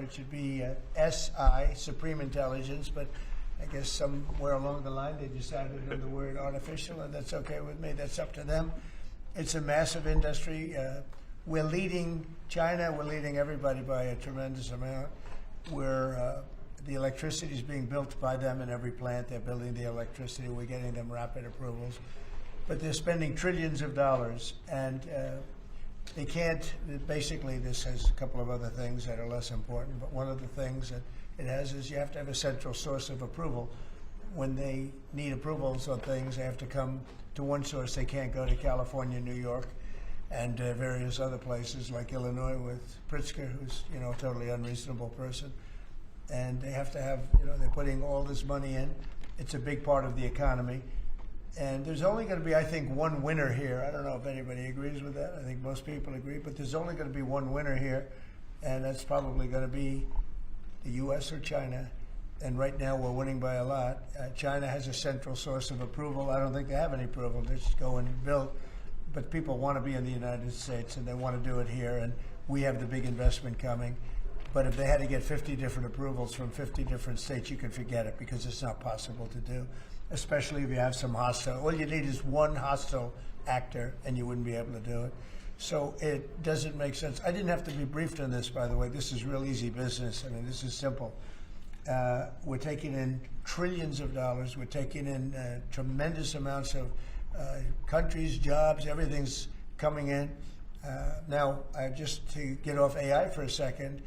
It should be SI, Supreme Intelligence, but I guess somewhere along the line they decided on the word artificial, and that's okay with me. That's up to them. It's a massive industry. We're leading China. We're leading everybody by a tremendous amount. The electricity is being built by them in every plant. They're building the electricity. We're getting them rapid approvals. But they're spending trillions of dollars, and they can't. Basically, this has a couple of other things that are less important, but one of the things that it has is you have to have a central source of approval. When they need approvals on things, they have to come to one source. They can't go to California, New York, and various other places like Illinois with Pritzker, who's a totally unreasonable person. And they have to have, they're putting all this money in. It's a big part of the economy. And there's only going to be, I think, one winner here. I don't know if anybody agrees with that. I think most people agree, but there's only going to be one winner here, and that's probably going to be the U.S. or China. And right now we're winning by a lot. China has a central source of approval. I don't think they have any approval. They just go and build. But people want to be in the United States, and they want to do it here, and we have the big investment coming. But if they had to get 50 different approvals from 50 different states, you can forget it, because it's not possible to do, especially if you have some hostile. All you need is one hostile actor, and you wouldn't be able to do it. So it doesn't make sense. I didn't have to be briefed on this, by the way. This is real easy business. I mean, this is simple. We're taking in trillions of dollars. We're taking in tremendous amounts of countries, jobs, everything's coming in. Now, just to get off AI for a second,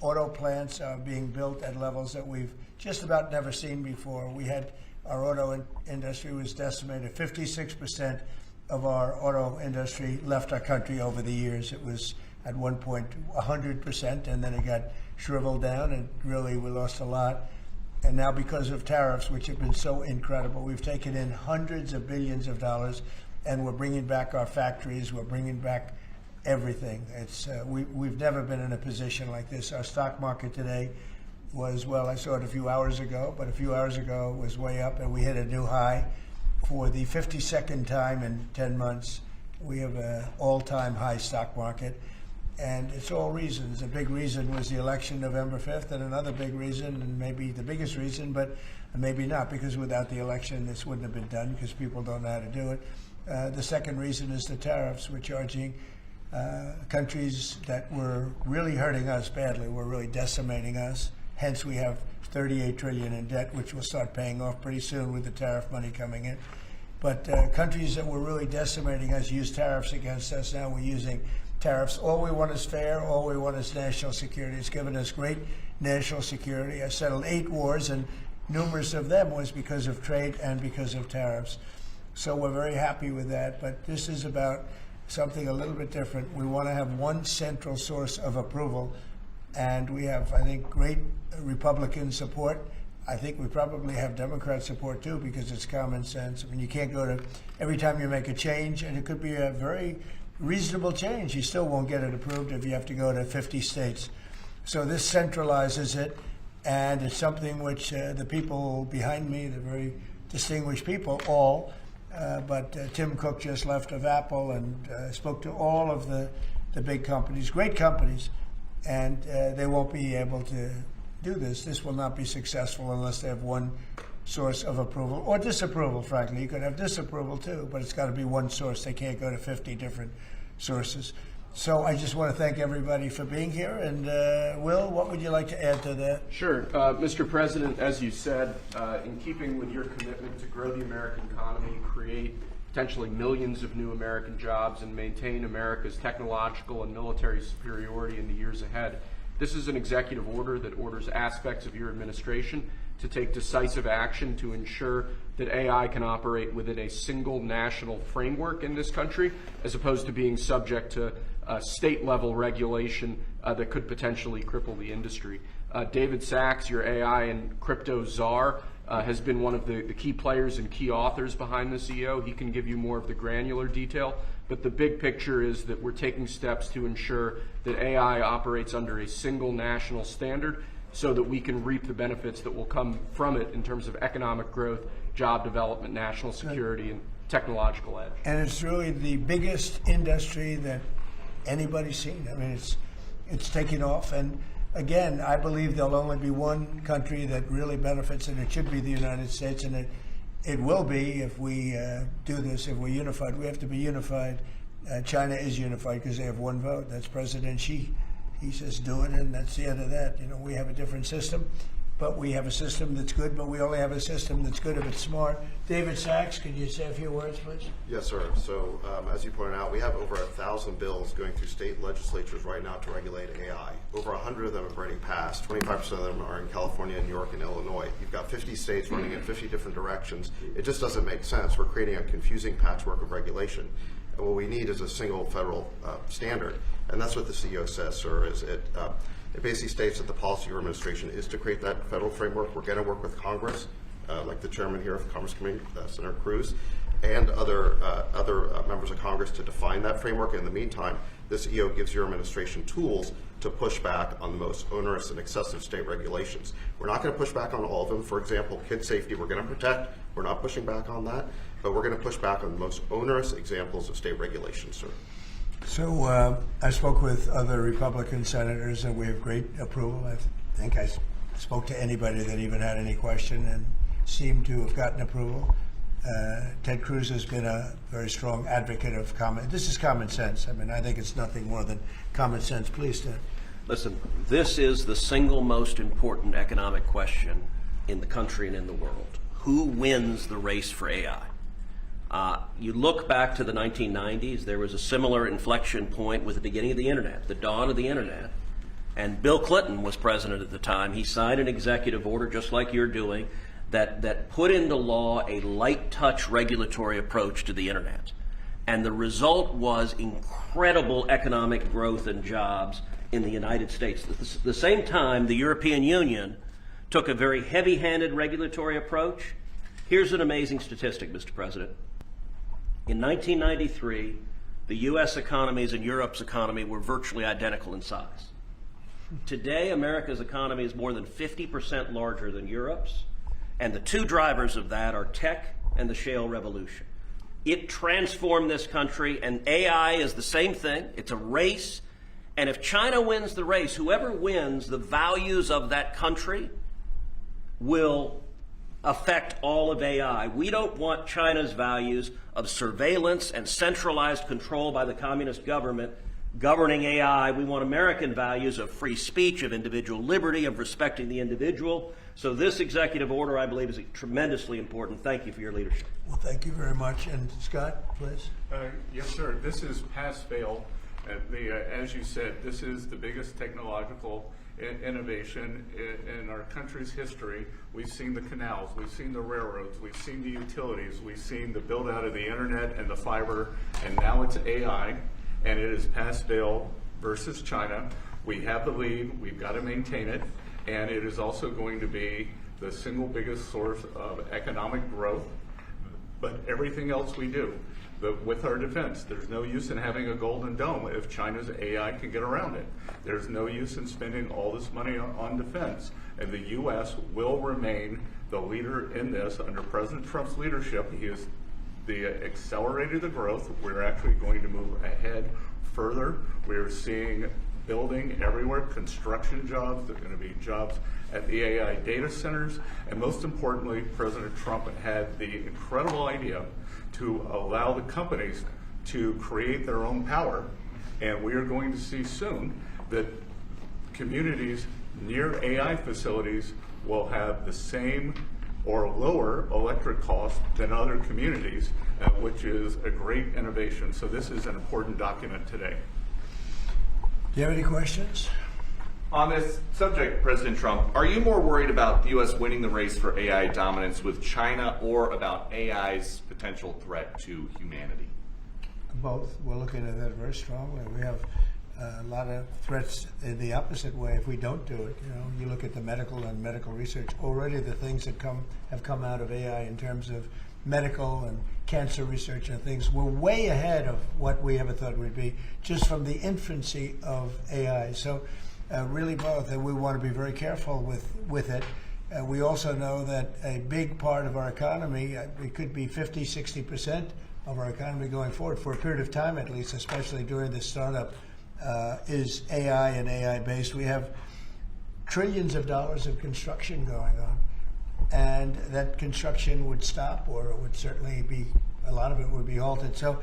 auto plants are being built at levels that we've just about never seen before. Our auto industry was decimated. 56% of our auto industry left our country over the years. It was at one point 100%, and then it got shriveled down, and really we lost a lot. And now, because of tariffs, which have been so incredible, we've taken in hundreds of billions of dollars, and we're bringing back our factories. We're bringing back everything. We've never been in a position like this. Our stock market today was, well, I saw it a few hours ago, but a few hours ago it was way up, and we hit a new high for the 52nd time in 10 months. We have an all-time high stock market, and it's all reasons. A big reason was the election November 5th, and another big reason, and maybe the biggest reason, but maybe not, because without the election this wouldn't have been done, because people don't know how to do it. The second reason is the tariffs. We're charging countries that were really hurting us badly, were really decimating us. Hence, we have $38 trillion in debt, which will start paying off pretty soon with the tariff money coming in. But countries that were really decimating us use tariffs against us. Now we're using tariffs. All we want is fair. All we want is national security. It's given us great national security. I settled 8 wars, and numerous of them was because of trade and because of tariffs. So we're very happy with that. But this is about something a little bit different. We want to have one central source of approval, and we have, I think, great Republican support. I think we probably have Democrat support too, because it's common sense. I mean, you can't go to, every time you make a change, and it could be a very reasonable change, you still won't get it approved if you have to go to 50 states. So this centralizes it, and it's something which the people behind me, the very distinguished people, but Tim Cook just left of Apple, and spoke to all of the big companies, great companies, and they won't be able to do this. This will not be successful unless they have one source of approval, or disapproval, frankly. You could have disapproval too, but it's got to be one source. They can't go to 50 different sources. So I just want to thank everybody for being here. And Will, what would you like to add to that? Sure. Mr. President, as you said, in keeping with your commitment to grow the American economy, create potentially millions of new American jobs, and maintain America's technological and military superiority in the years ahead, this is an executive order that orders aspects of your administration to take decisive action to ensure that AI can operate within a single national framework in this country, as opposed to being subject to state-level regulation that could potentially cripple the industry. David Sachs, your AI and crypto czar, has been one of the key players and key authors behind this EO. He can give you more of the granular detail, but the big picture is that we're taking steps to ensure that AI operates under a single national standard, so that we can reap the benefits that will come from it in terms of economic growth, job development, national security, and technological edge. And it's really the biggest industry that anybody's seen. I mean, it's taking off, and again, I believe there'll only be one country that really benefits, and it should be the United States, and it will be if we do this, if we're unified. We have to be unified. China is unified because they have one vote. That's President Xi. He says do it, and that's the end of that. You know, we have a different system, but we have a system that's good, but we only have a system that's good if it's smart. David Sachs, could you say a few words, please? Yes, sir. So, as you pointed out, we have over 1,000 bills going through state legislatures right now to regulate AI. Over 100 of them have already passed. 25% of them are in California, New York, and Illinois. You've got 50 states running in 50 different directions. It just doesn't make sense. We're creating a confusing patchwork of regulation. And what we need is a single federal standard. And that's what the CEO says, sir, is it basically states that the policy of your administration is to create that federal framework. We're going to work with Congress, like the chairman here of the Commerce Committee, Senator Cruz, and other members of Congress to define that framework. In the meantime, this EO gives your administration tools to push back on the most onerous and excessive state regulations. We're not going to push back on all of them. For example, kid safety, we're going to protect. We're not pushing back on that, but we're going to push back on the most onerous examples of state regulations, sir. So I spoke with other Republican senators, and we have great approval. I think I spoke to anybody that even had any question and seemed to have gotten approval. Ted Cruz has been a very strong advocate of this is common sense. I mean, I think it's nothing more than common sense. Please, Ted. Listen, this is the single most important economic question in the country and in the world. Who wins the race for AI? You look back to the 1990s, there was a similar inflection point with the beginning of the internet, the dawn of the internet. And Bill Clinton was president at the time. He signed an executive order, just like you're doing, that put into law a light touch regulatory approach to the internet. And the result was incredible economic growth and jobs in the United States. At the same time, the European Union took a very heavy-handed regulatory approach. Here's an amazing statistic, Mr. President. In 1993, the U.S. economies and Europe's economy were virtually identical in size. Today, America's economy is more than 50% larger than Europe's, and the two drivers of that are tech and the shale revolution. It transformed this country, and AI is the same thing. It's a race, and if China wins the race, whoever wins, the values of that country will affect all of AI. We don't want China's values of surveillance and centralized control by the communist government governing AI. We want American values of free speech, of individual liberty, of respecting the individual. So this executive order, I believe, is tremendously important. Thank you for your leadership. Well, thank you very much. And Scott, please. Yes, sir. This is pass-fail. As you said, this is the biggest technological innovation in our country's history. We've seen the canals, we've seen the railroads, we've seen the utilities, we've seen the build out of the internet and the fiber, and now it's AI, and it is pass-fail versus China. We have the lead, we've got to maintain it, and it is also going to be the single biggest source of economic growth. But everything else we do, with our defense, there's no use in having a golden dome if China's AI can get around it. There's no use in spending all this money on defense. And the U.S. will remain the leader in this under President Trump's leadership. He has accelerated the growth. We're actually going to move ahead further. We're seeing building everywhere, construction jobs. There are going to be jobs at the AI data centers. And most importantly, President Trump had the incredible idea to allow the companies to create their own power. And we are going to see soon that communities near AI facilities will have the same or lower electric costs than other communities, which is a great innovation. So this is an important document today. Do you have any questions? On this subject, President Trump, are you more worried about the U.S. winning the race for AI dominance with China or about AI's potential threat to humanity? Both. We're looking at that very strongly. We have a lot of threats in the opposite way if we don't do it. You know, you look at the medical and medical research. Already the things that have come out of AI in terms of medical and cancer research and things, we're way ahead of what we ever thought we'd be just from the infancy of AI. So really both, and we want to be very careful with it. We also know that a big part of our economy, it could be 50, 60% of our economy going forward for a period of time at least, especially during this startup, is AI and AI based. We have trillions of dollars of construction going on, and that construction would stop, or it would certainly be, a lot of it would be halted. So,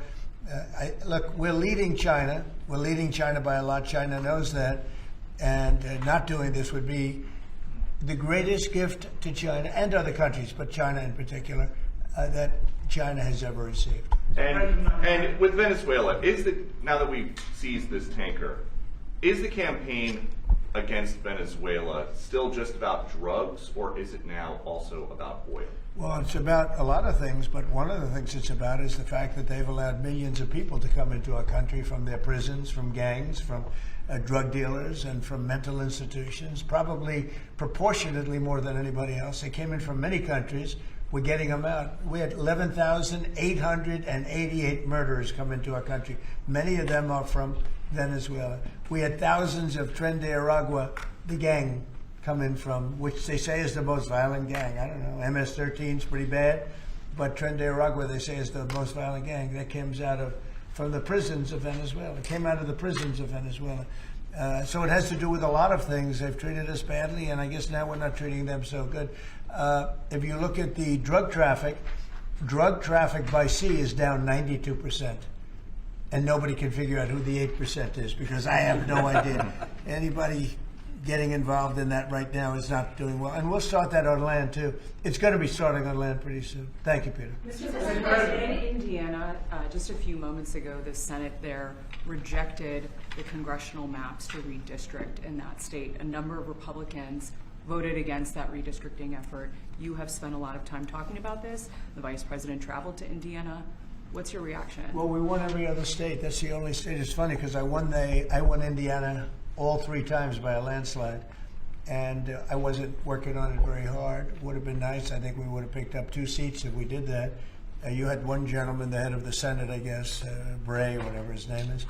look, we're leading China. We're leading China by a lot. China knows that, and not doing this would be the greatest gift to China and other countries, but China in particular, that China has ever received. And with Venezuela, now that we've seized this tanker, is the campaign against Venezuela still just about drugs, or is it now also about oil? Well, it's about a lot of things, but one of the things it's about is the fact that they've allowed millions of people to come into our country from their prisons, from gangs, from drug dealers, and from mental institutions, probably proportionately more than anybody else. They came in from many countries. We're getting them out. We had 11,888 murderers come into our country. Many of them are from Venezuela. We had thousands of Tren de Aragua, the gang, come in from, which they say is the most violent gang. I don't know, MS-13 is pretty bad, but Tren de Aragua, they say, is the most violent gang. That comes from the prisons of Venezuela. It came out of the prisons of Venezuela. So it has to do with a lot of things. They've treated us badly, and I guess now we're not treating them so good. If you look at the drug traffic by sea is down 92%. And nobody can figure out who the 8% is, because I have no idea. Anybody getting involved in that right now is not doing well. And we'll start that on land, too. It's going to be starting on land pretty soon. Thank you, Peter. Mr. President, in Indiana, just a few moments ago, the Senate there rejected the congressional maps to redistrict in that state. A number of Republicans voted against that redistricting effort. You have spent a lot of time talking about this. The Vice President traveled to Indiana. What's your reaction? Well, we won every other state. That's the only state. It's funny because I won Indiana all 3 times by a landslide, and I wasn't working on it very hard. Would have been nice. I think we would have picked up 2 seats if we did that. You had one gentleman, the head of the Senate, I guess, Bray, whatever his name is.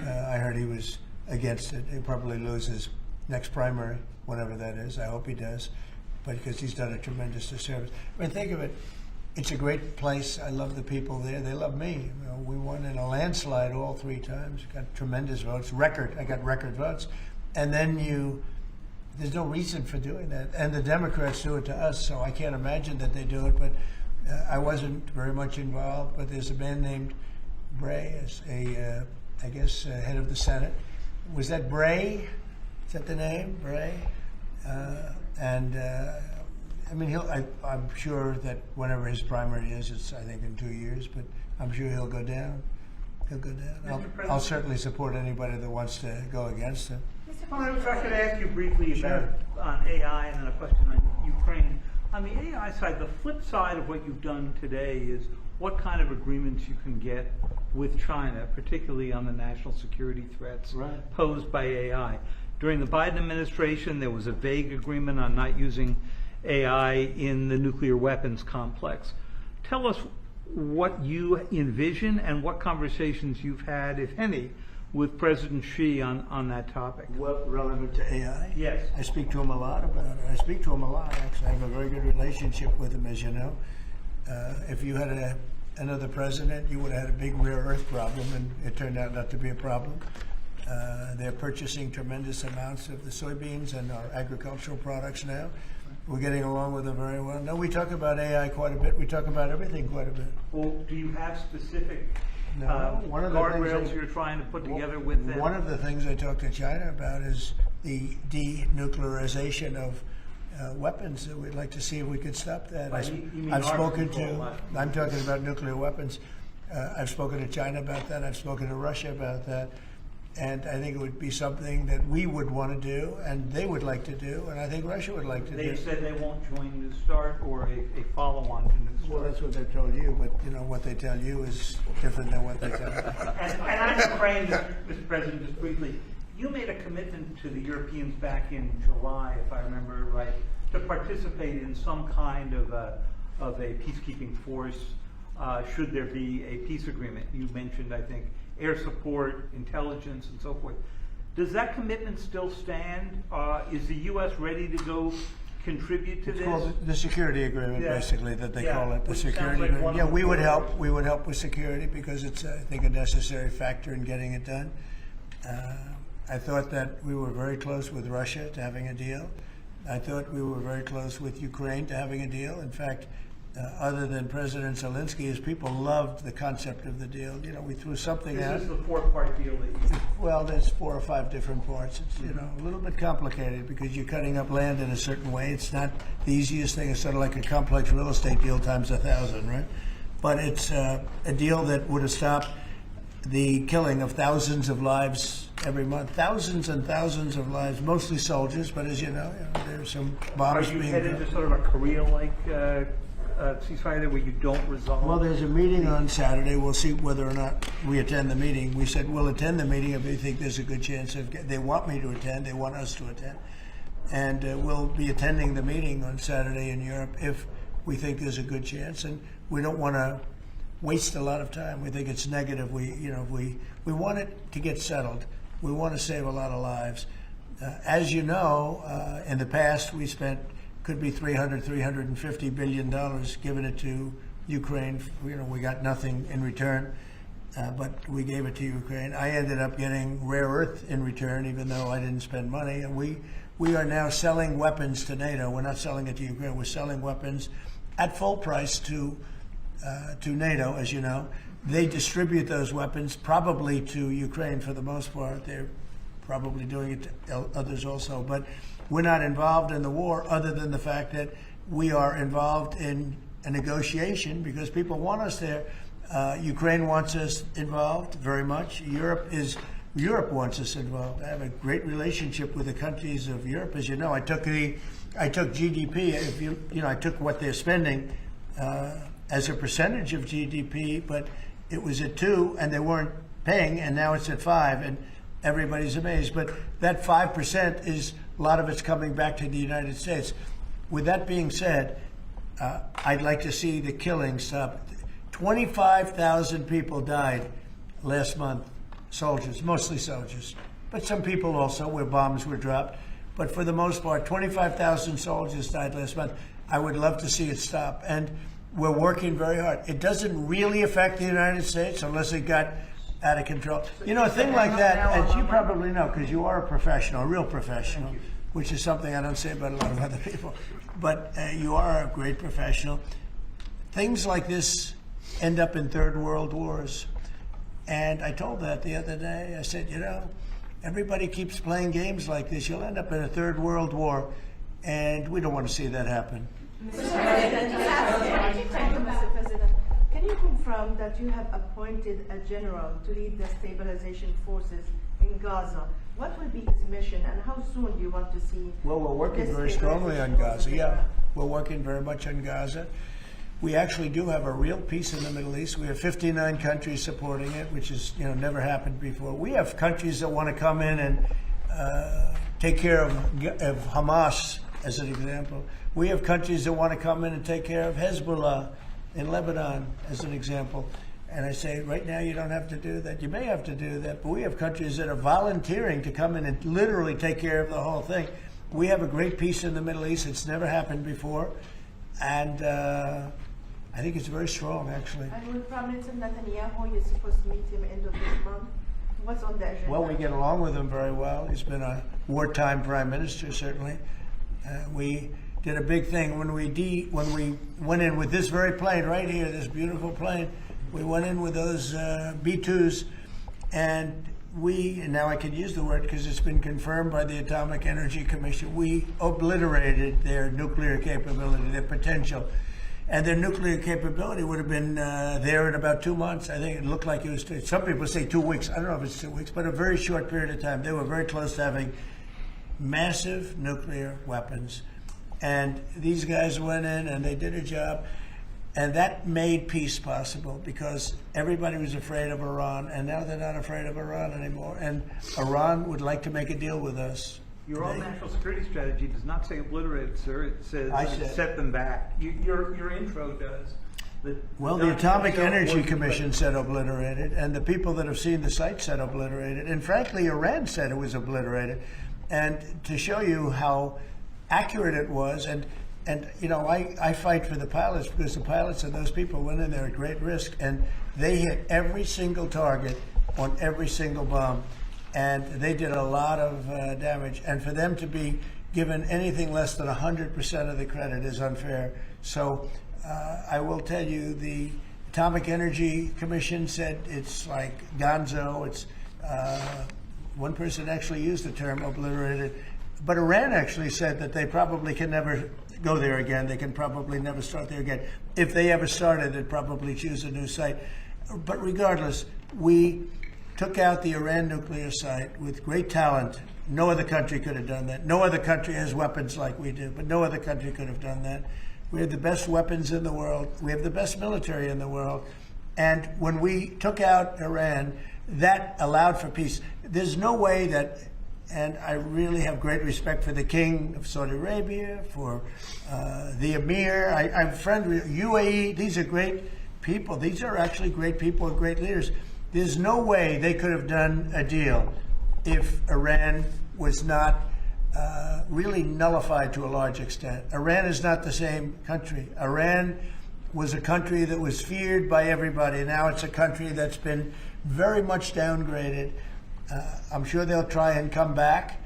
I heard he was against it. He'll probably lose his next primary, whatever that is. I hope he does, but because he's done a tremendous disservice. I mean, think of it. It's a great place. I love the people there. They love me. You know, we won in a landslide all 3 times. Got tremendous votes. I got record votes. And then there's no reason for doing that. And the Democrats do it to us, so I can't imagine that they do it. But I wasn't very much involved. But there's a man named Bray, as head of the Senate. Was that Bray? Is that the name, Bray? I mean, I'm sure that whenever his primary is, it's, I think, in 2 years, but I'm sure he'll go down. He'll go down. I'll certainly support anybody that wants to go against him. If I could ask you briefly about on AI and then a question on Ukraine. On the AI side, the flip side of what you've done today is what kind of agreements you can get with China, particularly on the national security threats posed by AI. During the Biden administration, there was a vague agreement on not using AI in the nuclear weapons complex. Tell us what you envision and what conversations you've had, if any, with President Xi on that topic. What, relevant to AI? Yes. I speak to him a lot about it. I speak to him a lot, actually. I have a very good relationship with him, as you know. If you had another president, you would have had a big rare earth problem, and it turned out not to be a problem. They're purchasing tremendous amounts of the soybeans and our agricultural products now. We're getting along with them very well. No, we talk about AI quite a bit. We talk about everything quite a bit. Well, do you have specific one of the guardrails you're trying to put together with them? One of the things I talk to China about is the denuclearization of weapons. We'd like to see if we could stop that. I'm talking about nuclear weapons. I've spoken to China about that. I've spoken to Russia about that. And I think it would be something that we would want to do, and they would like to do, and I think Russia would like to do. They've said they won't join New START or a follow-on to New START. Well, that's what they've told you, but you know what they tell you is different than what they tell me. And I'm afraid, Mr. President, just briefly, you made a commitment to the Europeans back in July, if I remember right, to participate in some kind of a peacekeeping force should there be a peace agreement. You mentioned, I think, air support, intelligence, and so forth. Does that commitment still stand? Is the U.S. ready to go contribute to this? It's called the security agreement, basically, that they call it. The Which security sounds like agreement. Yeah, one we would of help. We would help with security because it's, I think, a necessary factor in getting it done. I thought that we were very close with Russia to having a deal. I thought we were very close with Ukraine to having a deal. In fact, other than President Zelensky, his people loved the concept of the deal. You know, we threw something out. This is the four-part deal that you... Well, there's 4 or 5 different parts. It's, you know, a little bit complicated because you're cutting up land in a certain way. It's not the easiest thing. It's sort of like a complex real estate deal times 1,000, right? But it's a deal that would have stopped the killing of thousands of lives every month. Thousands and thousands of lives, mostly soldiers, but as you know there's some bombs Are you being headed dropped. to sort of a Korea-like ceasefire there where you don't resolve? Well, there's a meeting on Saturday. We'll see whether or not we attend the meeting. We said we'll attend the meeting if we think there's a good chance of. They want me to attend. They want us to attend, and we'll be attending the meeting on Saturday in Europe if we think there's a good chance. And we don't want to waste a lot of time. We think it's negative. We want it to get settled. We want to save a lot of lives. As you know, in the past we spent. Could be $350 billion given it to Ukraine. You know, we got nothing in return, but we gave it to Ukraine. I ended up getting rare earth in return, even though I didn't spend money. And we are now selling weapons to NATO. We're not selling it to Ukraine. We're selling weapons at full price to NATO, as you know. They distribute those weapons probably to Ukraine for the most part. They're probably doing it to others also, but we're not involved in the war other than the fact that we are involved in a negotiation because people want us there. Ukraine wants us involved very much. Europe wants us involved. I have a great relationship with the countries of Europe. As you know, I took GDP. I took what they're spending as a percentage of GDP, but it was at 2 and they weren't paying, and now it's at 5, and everybody's amazed. But that 5% is a lot of it's coming back to the United States. With that being said, I'd like to see the killing stop. 25,000 people died last month, soldiers, mostly soldiers, but some people also where bombs were dropped. But for the most part, 25,000 soldiers died last month. I would love to see it stop. And we're working very hard. It doesn't really affect the United States unless it got out of control. You know, a thing like that, as you probably know, because you are a professional, a real professional, which is something I don't say about a lot of other people, but you are a great professional. Things like this end up in third world wars. And I told that the other day. I said, you know, everybody keeps playing games like this. You'll end up in a third world war, and we don't want to see that happen. Mr. President, can you confirm that you have appointed a general to lead the stabilization forces in Gaza? What will be his mission, and how soon do you want to see? Well, we're working very strongly on Gaza. Yeah, we're working very much on Gaza. We actually do have a real peace in the Middle East. We have 59 countries supporting it, which is, you know, never happened before. We have countries that want to come in and take care of Hamas, as an example. We have countries that want to come in and take care of Hezbollah in Lebanon, as an example. And I say, right now you don't have to do that. You may have to do that, but we have countries that are volunteering to come in and literally take care of the whole thing. We have a great peace in the Middle East. It's never happened before. And I think it's very strong, actually. And with Prime Minister Netanyahu, you're supposed to meet him end of this month. What's on the agenda? Well, we get along with him very well. He's been a wartime prime minister, certainly. We did a big thing when we went in with this very plane right here, this beautiful plane. We went in with those B-2s, and now I can use the word because it's been confirmed by the Atomic Energy Commission, we obliterated their nuclear capability, their potential. And their nuclear capability would have been there in about 2 months. I think it looked like it was, some people say 2 weeks. I don't know if it's 2 weeks, but a very short period of time. They were very close to having massive nuclear weapons. And these guys went in and they did a job. And that made peace possible because everybody was afraid of Iran. And now they're not afraid of Iran anymore. And Iran would like to make a deal with us. Your own national security strategy does not say obliterated, sir. It says set them back. Your intro does. Well, the Atomic Energy Commission said obliterated, and the people that have seen the site said obliterated. And frankly, Iran said it was obliterated. And to show you how accurate it was, and you know, I fight for the pilots because the pilots and those people went in there at great risk, and they hit every single target on every single bomb. and they did a lot of damage. And for them to be given anything less than 100% of the credit is unfair. So I will tell you, the Atomic Energy Commission said it's like gonzo. It's one person actually used the term obliterated, but Iran actually said that they probably can never go there again. They can probably never start there again. If they ever started, they'd probably choose a new site. But regardless, we took out the Iran nuclear site with great talent. No other country could have done that. No other country has weapons like we do, but no other country could have done that. We have the best weapons in the world. We have the best military in the world. And when we took out Iran, that allowed for peace. There's no way that, and I really have great respect for the King of Saudi Arabia, for the Emir. I'm friend with UAE. These are great people. These are actually great people and great leaders. There's no way they could have done a deal if Iran was not really nullified to a large extent. Iran is not the same country. Iran was a country that was feared by everybody. Now it's a country that's been very much downgraded. I'm sure they'll try and come back,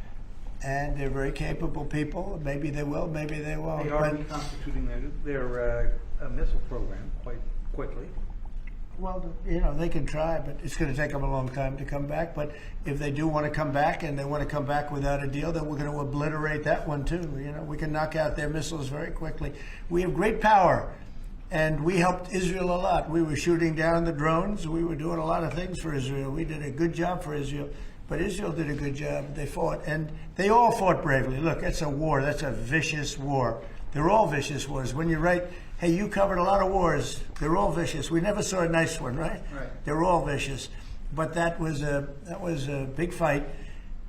and they're very capable people. Maybe they will, maybe they won't. They are reconstituting their missile program quite quickly. Well, you know, they can try, but it's going to take them a long time to come back. But if they do want to come back, and they want to come back without a deal, then we're going to obliterate that one too. You know, we can knock out their missiles very quickly. We have great power, and we helped Israel a lot. We were shooting down the drones. We were doing a lot of things for Israel. We did a good job for Israel, but Israel did a good job. They fought, and they all fought bravely. Look, it's a war. That's a vicious war. They're all vicious wars. When you write, hey, you covered a lot of wars. They're all vicious. We never saw a nice one, right? Right. They're all vicious. But that was a big fight.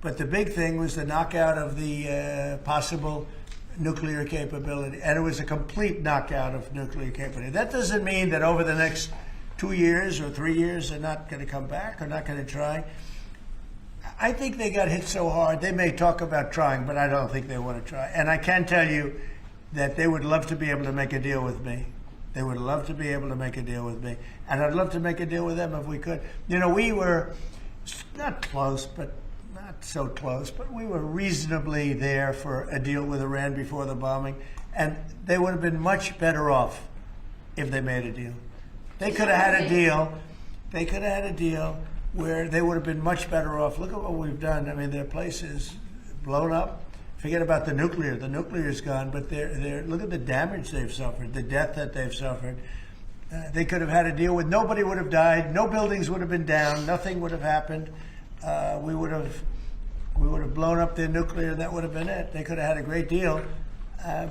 But the big thing was the knockout of the possible nuclear capability. And it was a complete knockout of nuclear capability. That doesn't mean that over the next 2 years or 3 years they're not going to come back or not going to try. I think they got hit so hard, they may talk about trying, but I don't think they want to try. And I can tell you that they would love to be able to make a deal with me. They would love to be able to make a deal with me. And I'd love to make a deal with them if we could. You know, we were not close, but not so close, but we were reasonably there for a deal with Iran before the bombing. And they would have been much better off if they made a deal. They could have had a deal. They could have had a deal where they would have been much better off. Look at what we've done. I mean, their place is blown up. Forget about the nuclear. The nuclear is gone, but look at the damage they've suffered, the death that they've suffered. They could have had a deal with nobody would have died, no buildings would have been down, nothing would have happened. We would have blown up their nuclear, and that would have been it. They could have had a great deal,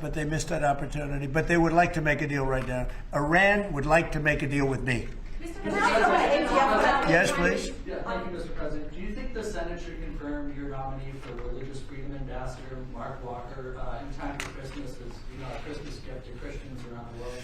but they missed that opportunity. But they would like to make a deal right now. Iran would like to make a deal with me. Yes, please. Yeah, thank you, Mr. President. Do you think the Senate should confirm your nominee for Religious Freedom Ambassador, Mark Walker, in time for Christmas, as you know, a Christmas gift to Christians around the world?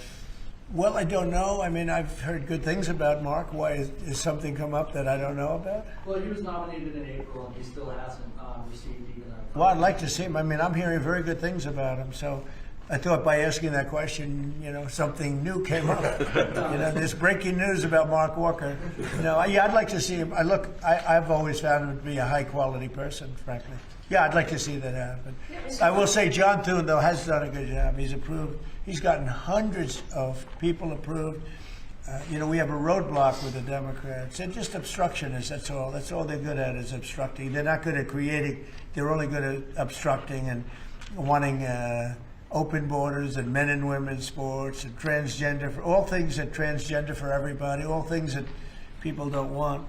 Well, I don't know. I mean, I've heard good things about Mark. Why is something come up that I don't know about? Well, he was nominated in April, and he still hasn't received even a... Well, I'd like to see him. I mean, I'm hearing very good things about him. So I thought by asking that question, you know, something new came up. You know, there's breaking news about Mark Walker. You know, yeah, I'd like to see him. I've always found him to be a high-quality person, frankly. Yeah, I'd like to see that happen. I will say John Thune, though, has done a good job. He's approved. He's gotten hundreds of people approved. You know, we have a roadblock with the Democrats. They're just obstructionists, that's all. That's all they're good at is obstructing. They're not good at creating. They're only good at obstructing and wanting open borders and men and women's sports and transgender, all things that transgender for everybody, all things that people don't want.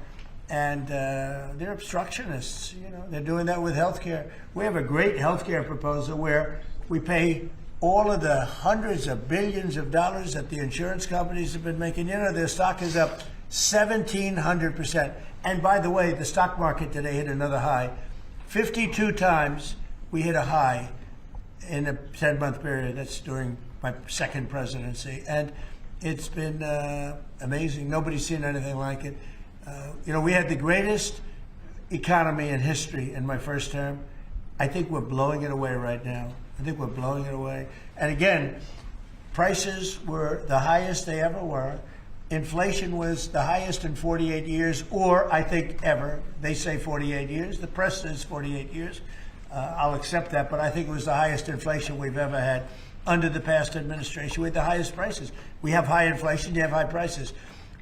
And they're obstructionists. You know, they're doing that with healthcare. We have a great healthcare proposal where we pay all of the hundreds of billions of dollars that the insurance companies have been making. You know, their stock is up 1,700%. And by the way, the stock market today hit another high. 52 times we hit a high in a 10-month period. That's during my second presidency. And it's been amazing. Nobody's seen anything like it. You know, we had the greatest economy in history in my first term. I think we're blowing it away right now. I think we're blowing it away. And again, prices were the highest they ever were. inflation was the highest in 48 years, or I think ever. They say 48 years. The press says 48 years. I'll accept that, but I think it was the highest inflation we've ever had under the past administration. We had the highest prices. We have high inflation, you have high prices.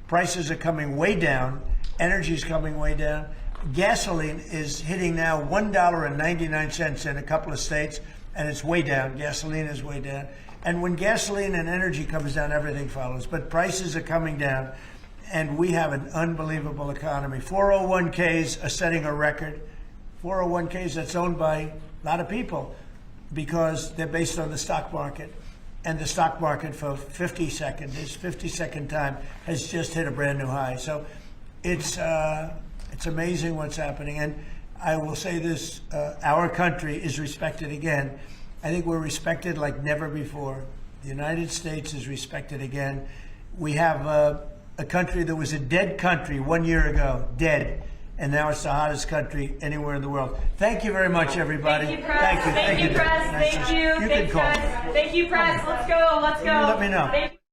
Prices are coming way down. Energy is coming way down. Gasoline is hitting now $1.99 in a couple of states, and it's way down. Gasoline is way down. And when gasoline and energy comes down, everything follows. But prices are coming down, and we have an unbelievable economy. 401ks are setting a record. 401ks that's owned by a lot of people because they're based on the stock market. And the stock market for 52nd time has just hit a brand new high. So it's amazing what's happening. And I will say this, our country is respected again. I think we're respected like never before. The United States is respected again. We have a country that was a dead country 1 year ago, dead. And now it's the hottest country anywhere in the world. Thank you very much, everybody. Thank you, press. Thank you, press. Thank you. You can Thanks, call. guys. Thank you, press. Let's go. Let's go. Let me know. Thank you.